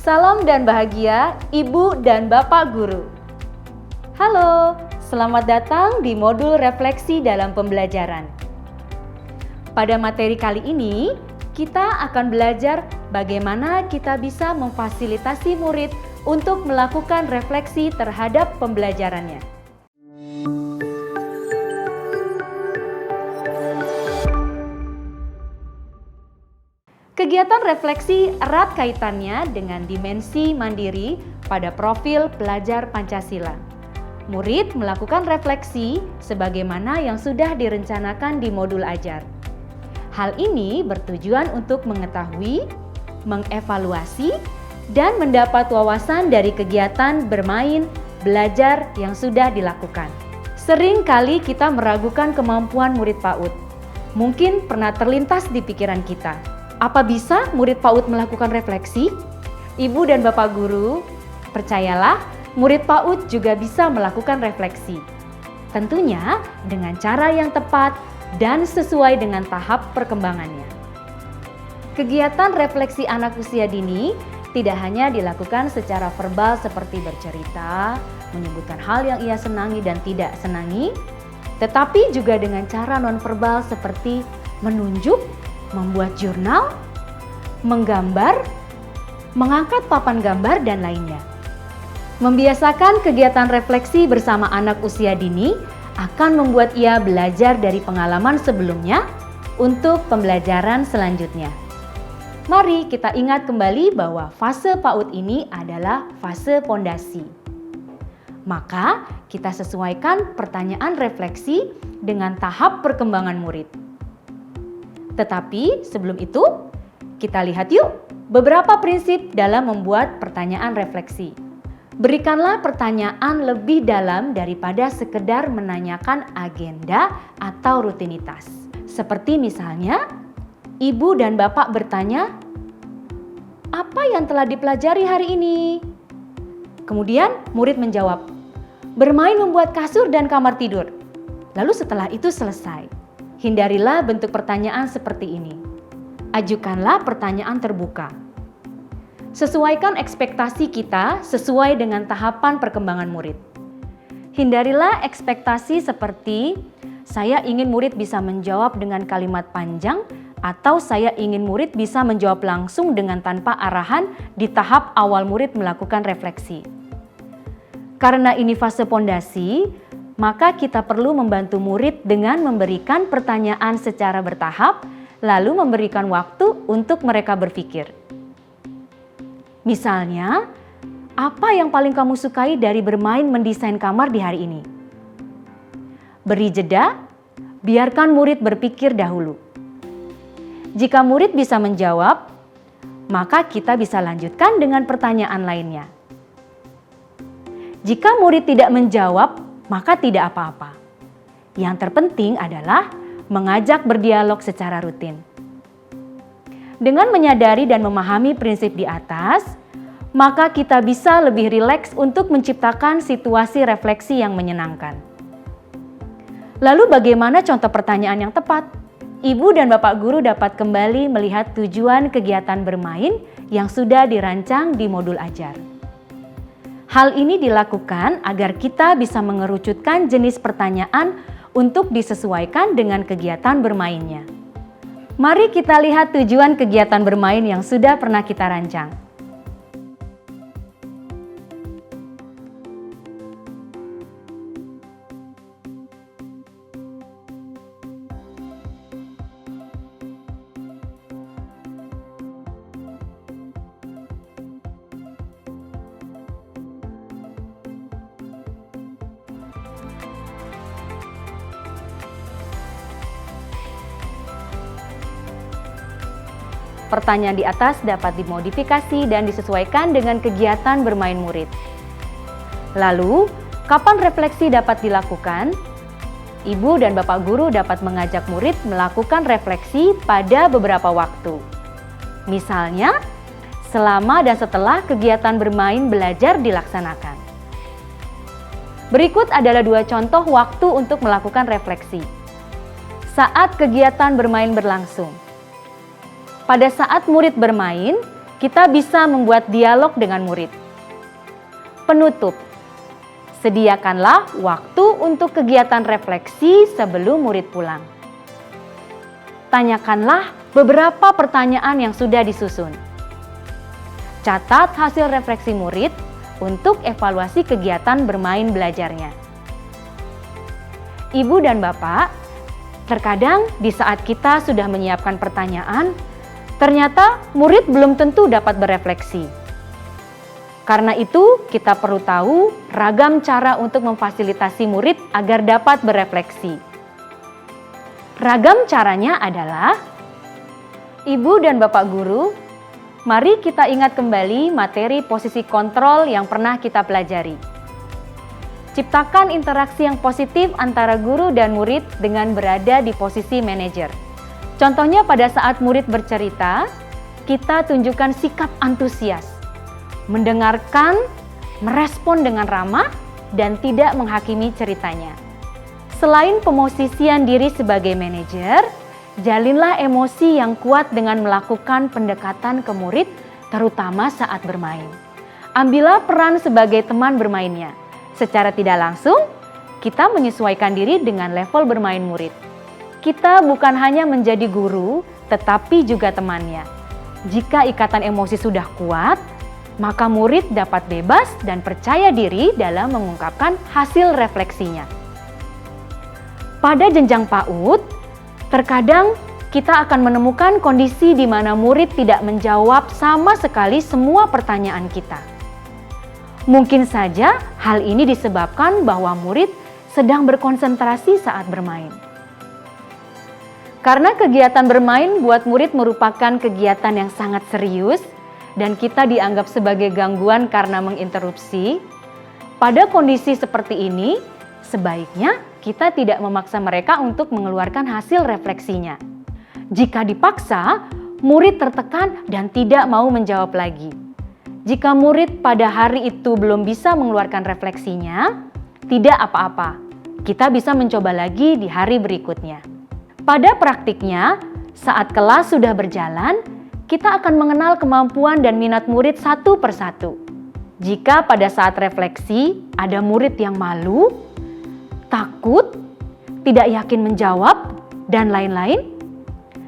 Salam dan bahagia Ibu dan Bapak Guru. Halo, selamat datang di modul refleksi dalam pembelajaran. Pada materi kali ini, kita akan belajar bagaimana kita bisa memfasilitasi murid untuk melakukan refleksi terhadap pembelajarannya. Kegiatan refleksi erat kaitannya dengan dimensi mandiri pada profil pelajar Pancasila. Murid melakukan refleksi sebagaimana yang sudah direncanakan di modul ajar. Hal ini bertujuan untuk mengetahui, mengevaluasi, dan mendapat wawasan dari kegiatan bermain, belajar yang sudah dilakukan. Sering kali kita meragukan kemampuan murid PAUD. Mungkin pernah terlintas di pikiran kita. Apa bisa murid PAUD melakukan refleksi? Ibu dan Bapak Guru, percayalah, murid PAUD juga bisa melakukan refleksi. Tentunya dengan cara yang tepat dan sesuai dengan tahap perkembangannya. Kegiatan refleksi anak usia dini tidak hanya dilakukan secara verbal seperti bercerita, menyebutkan hal yang ia senangi dan tidak senangi, tetapi juga dengan cara nonverbal seperti menunjuk, membuat jurnal, menggambar, mengangkat papan gambar, dan lainnya. Membiasakan kegiatan refleksi bersama anak usia dini akan membuat ia belajar dari pengalaman sebelumnya untuk pembelajaran selanjutnya. Mari kita ingat kembali bahwa fase PAUD ini adalah fase pondasi. Maka kita sesuaikan pertanyaan refleksi dengan tahap perkembangan murid. Tetapi sebelum itu, kita lihat yuk beberapa prinsip dalam membuat pertanyaan refleksi. Berikanlah pertanyaan lebih dalam daripada sekedar menanyakan agenda atau rutinitas. Seperti misalnya, Ibu dan Bapak bertanya, "Apa yang telah dipelajari hari ini?" Kemudian murid menjawab, "Bermain membuat kasur dan kamar tidur." Lalu setelah itu selesai. Hindarilah bentuk pertanyaan seperti ini. Ajukanlah pertanyaan terbuka. Sesuaikan ekspektasi kita sesuai dengan tahapan perkembangan murid. Hindarilah ekspektasi seperti, "Saya ingin murid bisa menjawab dengan kalimat panjang," atau "Saya ingin murid bisa menjawab langsung dengan tanpa arahan" di tahap awal murid melakukan refleksi. Karena ini fase pondasi, maka kita perlu membantu murid dengan memberikan pertanyaan secara bertahap, lalu memberikan waktu untuk mereka berpikir. Misalnya, apa yang paling kamu sukai dari bermain mendesain kamar di hari ini? Beri jeda, biarkan murid berpikir dahulu. Jika murid bisa menjawab, maka kita bisa lanjutkan dengan pertanyaan lainnya. Jika murid tidak menjawab, maka tidak apa-apa. Yang terpenting adalah mengajak berdialog secara rutin. Dengan menyadari dan memahami prinsip di atas, maka kita bisa lebih rileks untuk menciptakan situasi refleksi yang menyenangkan. Lalu bagaimana contoh pertanyaan yang tepat? Ibu dan Bapak Guru dapat kembali melihat tujuan kegiatan bermain yang sudah dirancang di modul ajar. Hal ini dilakukan agar kita bisa mengerucutkan jenis pertanyaan untuk disesuaikan dengan kegiatan bermainnya. Mari kita lihat tujuan kegiatan bermain yang sudah pernah kita rancang. Pertanyaan di atas dapat dimodifikasi dan disesuaikan dengan kegiatan bermain murid. Lalu, kapan refleksi dapat dilakukan? Ibu dan Bapak Guru dapat mengajak murid melakukan refleksi pada beberapa waktu. Misalnya, selama dan setelah kegiatan bermain belajar dilaksanakan. Berikut adalah 2 contoh waktu untuk melakukan refleksi. Saat kegiatan bermain berlangsung. Pada saat murid bermain, kita bisa membuat dialog dengan murid. Penutup, sediakanlah waktu untuk kegiatan refleksi sebelum murid pulang. Tanyakanlah beberapa pertanyaan yang sudah disusun. Catat hasil refleksi murid untuk evaluasi kegiatan bermain belajarnya. Ibu dan Bapak, terkadang di saat kita sudah menyiapkan pertanyaan, ternyata murid belum tentu dapat berefleksi. Karena itu, kita perlu tahu ragam cara untuk memfasilitasi murid agar dapat berefleksi. Ragam caranya adalah, Ibu dan Bapak Guru, mari kita ingat kembali materi posisi kontrol yang pernah kita pelajari. Ciptakan interaksi yang positif antara guru dan murid dengan berada di posisi manajer. Contohnya pada saat murid bercerita, kita tunjukkan sikap antusias, mendengarkan, merespon dengan ramah, dan tidak menghakimi ceritanya. Selain pemosisian diri sebagai manajer, jalinlah emosi yang kuat dengan melakukan pendekatan ke murid, terutama saat bermain. Ambillah peran sebagai teman bermainnya. Secara tidak langsung, kita menyesuaikan diri dengan level bermain murid. Kita bukan hanya menjadi guru, tetapi juga temannya. Jika ikatan emosi sudah kuat, maka murid dapat bebas dan percaya diri dalam mengungkapkan hasil refleksinya. Pada jenjang PAUD, terkadang kita akan menemukan kondisi di mana murid tidak menjawab sama sekali semua pertanyaan kita. Mungkin saja hal ini disebabkan bahwa murid sedang berkonsentrasi saat bermain. Karena kegiatan bermain buat murid merupakan kegiatan yang sangat serius dan kita dianggap sebagai gangguan karena menginterupsi, pada kondisi seperti ini sebaiknya kita tidak memaksa mereka untuk mengeluarkan hasil refleksinya. Jika dipaksa, murid tertekan dan tidak mau menjawab lagi. Jika murid pada hari itu belum bisa mengeluarkan refleksinya, tidak apa-apa. Kita bisa mencoba lagi di hari berikutnya. Pada praktiknya, saat kelas sudah berjalan, kita akan mengenal kemampuan dan minat murid satu persatu. Jika pada saat refleksi ada murid yang malu, takut, tidak yakin menjawab, dan lain-lain,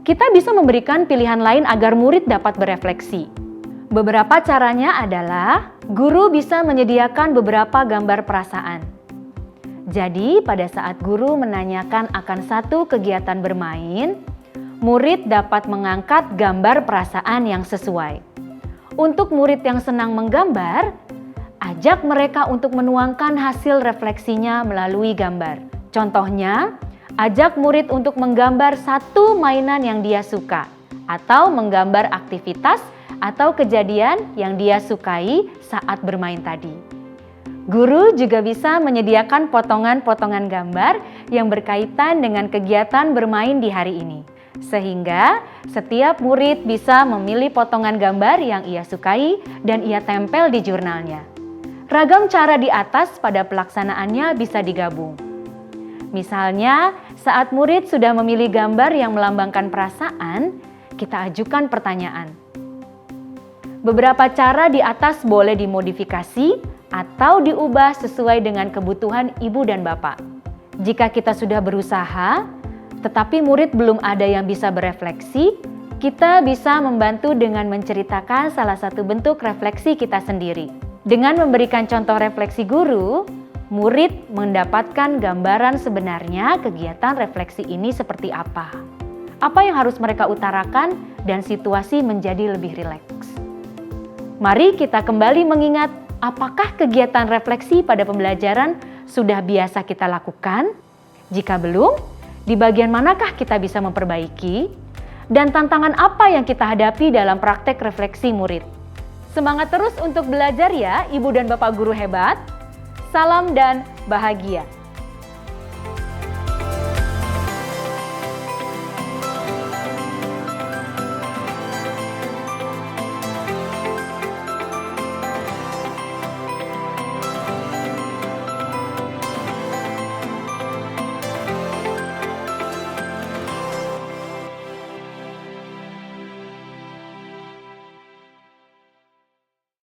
kita bisa memberikan pilihan lain agar murid dapat berefleksi. Beberapa caranya adalah guru bisa menyediakan beberapa gambar perasaan. Jadi, pada saat guru menanyakan akan satu kegiatan bermain, murid dapat mengangkat gambar perasaan yang sesuai. Untuk murid yang senang menggambar, ajak mereka untuk menuangkan hasil refleksinya melalui gambar. Contohnya, ajak murid untuk menggambar satu mainan yang dia suka, atau menggambar aktivitas atau kejadian yang dia sukai saat bermain tadi. Guru juga bisa menyediakan potongan-potongan gambar yang berkaitan dengan kegiatan bermain di hari ini. Sehingga setiap murid bisa memilih potongan gambar yang ia sukai dan ia tempel di jurnalnya. Ragam cara di atas pada pelaksanaannya bisa digabung. Misalnya, saat murid sudah memilih gambar yang melambangkan perasaan, kita ajukan pertanyaan. Beberapa cara di atas boleh dimodifikasi atau diubah sesuai dengan kebutuhan ibu dan bapak. Jika kita sudah berusaha, tetapi murid belum ada yang bisa berefleksi, kita bisa membantu dengan menceritakan salah satu bentuk refleksi kita sendiri. Dengan memberikan contoh refleksi guru, murid mendapatkan gambaran sebenarnya kegiatan refleksi ini seperti apa. Apa yang harus mereka utarakan dan situasi menjadi lebih rileks. Mari kita kembali mengingat apakah kegiatan refleksi pada pembelajaran sudah biasa kita lakukan? Jika belum, di bagian manakah kita bisa memperbaiki? Dan tantangan apa yang kita hadapi dalam praktek refleksi murid? Semangat terus untuk belajar ya, Ibu dan Bapak guru hebat. Salam dan bahagia.